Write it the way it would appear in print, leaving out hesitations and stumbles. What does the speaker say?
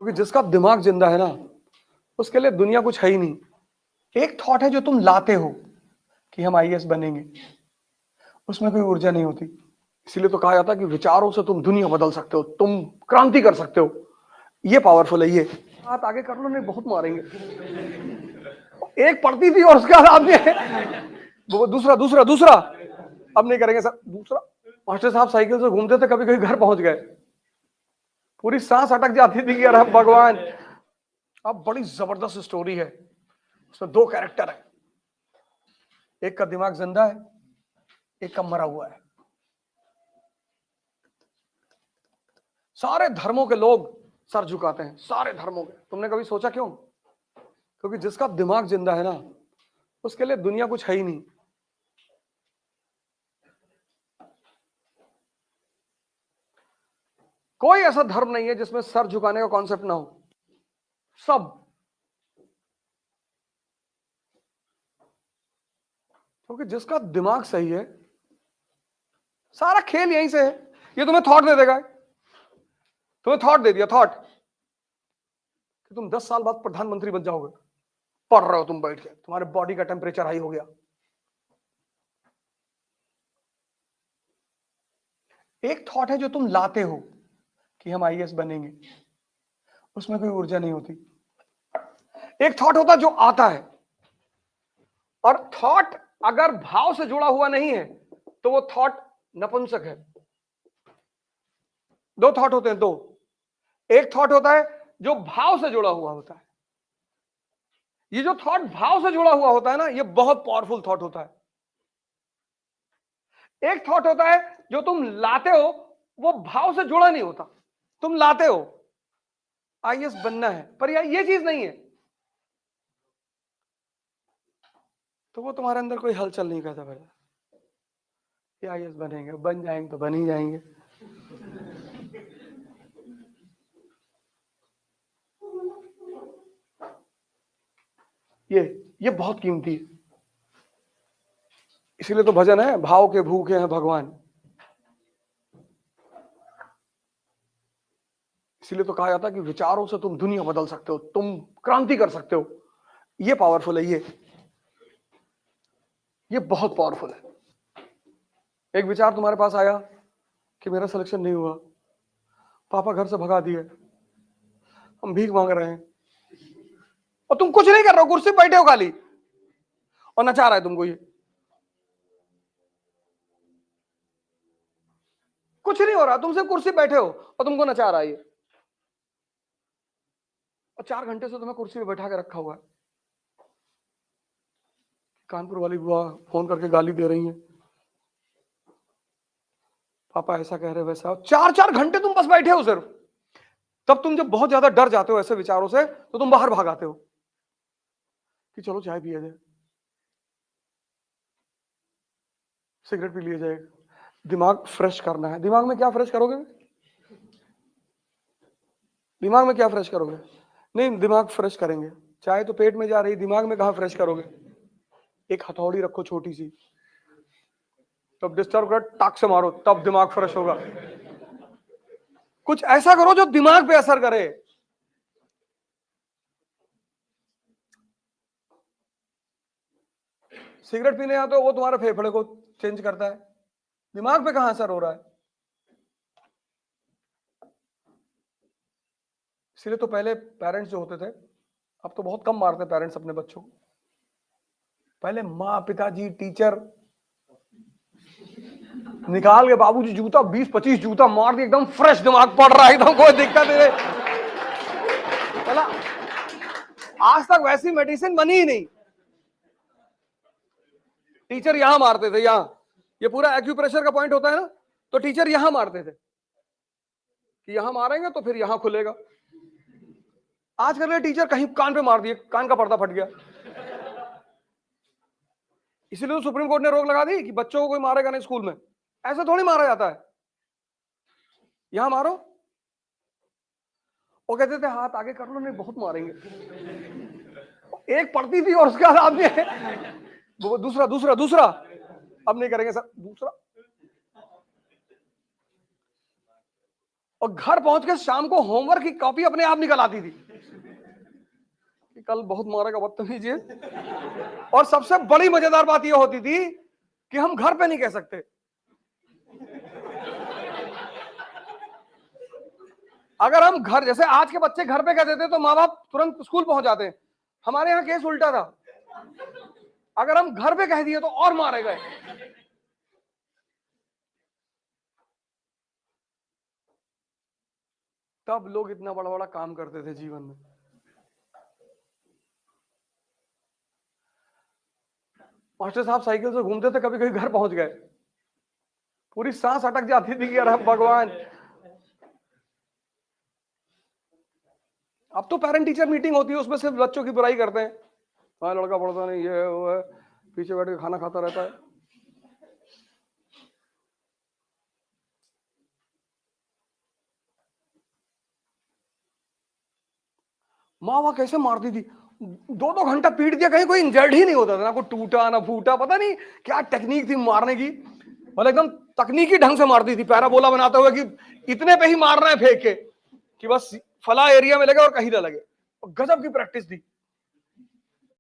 क्योंकि जिसका दिमाग जिंदा है ना, उसके लिए दुनिया कुछ है ही नहीं। एक थॉट है जो तुम लाते हो कि हम आईएएस बनेंगे, उसमें कोई ऊर्जा नहीं होती। इसीलिए तो कहा जाता है कि विचारों से तुम दुनिया बदल सकते हो, तुम क्रांति कर सकते हो। ये पावरफुल है। ये हाथ आगे कर लो, नहीं बहुत मारेंगे। एक पड़ती थी और उसके बाद आपने दूसरा दूसरा दूसरा। अब नहीं करेंगे सर दूसरा। मास्टर साहब साइकिल से घूमते थे, कभी कभी घर पहुंच गए, पूरी सांस अटक जाती थी कि अरे भगवान। अब बड़ी जबरदस्त स्टोरी है, उसमें दो कैरेक्टर है, एक का दिमाग जिंदा है, एक का मरा हुआ है। सारे धर्मों के लोग सर झुकाते हैं, सारे धर्मों के। तुमने कभी सोचा क्यों? क्योंकि जिसका दिमाग जिंदा है ना, उसके लिए दुनिया कुछ है ही नहीं। कोई ऐसा धर्म नहीं है जिसमें सर झुकाने का कॉन्सेप्ट ना हो। सब, क्योंकि जिसका दिमाग सही है, सारा खेल यहीं से है। ये तुम्हें थॉट दे देगा, तुम्हें थॉट दे दिया, थॉट कि तुम 10 साल बाद प्रधानमंत्री बन जाओगे। पढ़ रहे हो तुम बैठ के, तुम्हारे बॉडी का टेम्परेचर हाई हो गया। एक थॉट है जो तुम लाते हो कि हम आईएएस बनेंगे, उसमें कोई ऊर्जा नहीं होती। एक थॉट होता है जो आता है, और थॉट अगर भाव से जुड़ा हुआ नहीं है तो वो थॉट नपुंसक है। दो थॉट होते हैं, दो। एक थॉट होता है जो भाव से जुड़ा हुआ होता है। ये जो थॉट भाव से जुड़ा हुआ होता है ना, ये बहुत पावरफुल थॉट होता है। एक थॉट होता है जो तुम लाते हो, वो भाव से जुड़ा नहीं होता। तुम लाते हो आईएएस बनना है, पर ये चीज नहीं है, तो वो तुम्हारे अंदर कोई हलचल नहीं करता। भैया ये आईएएस बनेंगे, बन जाएंगे तो बन ही जाएंगे। ये बहुत कीमती है। इसीलिए तो भजन है, भाव के भूखे हैं भगवान। इसीलिए तो कहा जाता है कि विचारों से तुम दुनिया बदल सकते हो, तुम क्रांति कर सकते हो। ये पावरफुल है। ये बहुत पावरफुल है। एक विचार तुम्हारे पास आया कि मेरा सिलेक्शन नहीं हुआ, पापा घर से भगा दिए, हम भीख मांग रहे हैं, और तुम कुछ नहीं कर रहे हो, कुर्सी पे बैठे हो खाली, और नचा रहा है तुमको ये। कुछ नहीं हो रहा, तुम सिर्फ कुर्सी बैठे हो और तुमको नचा रहा है ये। और 4 घंटे से तुम्हें कुर्सी पे बैठा के रखा हुआ है। कानपुर वाली बुआ फोन करके गाली दे रही है, पापा ऐसा कह रहे वैसा। 4-4 घंटे तुम बस बैठे हो सिर्फ। तब तुम जब बहुत ज्यादा डर जाते हो ऐसे विचारों से, तो तुम बाहर भाग आते हो कि चलो चाय पिया जाए, सिगरेट पी लिया जाए, दिमाग फ्रेश करना है। दिमाग में क्या फ्रेश करोगे? दिमाग में क्या फ्रेश करोगे? नहीं, दिमाग फ्रेश करेंगे। चाय तो पेट में जा रही, दिमाग में कहां फ्रेश करोगे? एक हथौड़ी रखो छोटी सी, तब डिस्टर्ब कर टाक से मारो, तब दिमाग फ्रेश होगा। कुछ ऐसा करो जो दिमाग पे असर करे। सिगरेट पीने आते हो, वो तुम्हारे फेफड़े को चेंज करता है, दिमाग पे कहां असर हो रहा है? इसलिए तो पहले पेरेंट्स जो होते थे, अब तो बहुत कम मारते पेरेंट्स अपने बच्चों को। पहले माँ, पिताजी, टीचर निकाल के बाबूजी जूता 20-25 जूता मार दिए, एकदम फ्रेश दिमाग पड़ रहा है, एकदम कोई दिक्कत नहीं। चला, आज तक वैसी मेडिसिन बनी ही नहीं। टीचर यहां मारते थे, यहां, ये पूरा एक्यूप्रेशर का पॉइंट होता है ना, तो टीचर यहां मारते थे कि यहां मारेंगे तो फिर यहां खुलेगा। आज कर रहे टीचर कहीं कान पे मार दिए, कान का पर्दा फट गया। इसीलिए तो सुप्रीम कोर्ट ने रोक लगा दी कि बच्चों को कोई मारेगा नहीं स्कूल में। ऐसा थोड़ी मारा जाता है, यहां मारो। वो कहते थे हाथ आगे कर लो, नहीं बहुत मारेंगे। एक पड़ती थी और उसके बाद आपने दूसरा दूसरा दूसरा। अब नहीं करेंगे सर दूसरा। और घर पहुंच के शाम को होमवर्क की कॉपी अपने आप निकल आती थी कि कल बहुत मारेगा बदतमीज ये। और सबसे बड़ी मजेदार बात यह होती थी कि हम घर पे नहीं कह सकते। अगर हम घर, जैसे आज के बच्चे घर पे कह देते तो माँ बाप तुरंत स्कूल पहुंच जाते हैं, हमारे यहाँ केस उल्टा था। अगर हम घर पे कह दिए तो और मारे गए। तब लोग इतना बड़ा बड़ा काम करते थे जीवन में। मास्टर साहब साइकिल से घूमते थे, कभी कभी घर पहुंच गए, पूरी सांस अटक जाती थी कि अरे भगवान। अब तो पेरेंट टीचर मीटिंग होती है, उसमें सिर्फ बच्चों की बुराई करते हैं, हाँ लड़का पढ़ता नहीं, ये वो है, पीछे बैठ के खाना खाता रहता है। माँ वहां कैसे मारती थी, 2-2 घंटा पीट दिया, कहीं कोई इंजर्ड ही नहीं होता था, ना कोई टूटा ना फूटा, पता नहीं क्या टेक्निक थी मारने की, मतलब एकदम तकनीकी ढंग से मारती थी, पैराबोला बनाते हुए कि इतने पे ही मारना है फेंक के कि बस फला एरिया में लगे और कहीं ना लगे। गजब की प्रैक्टिस थी।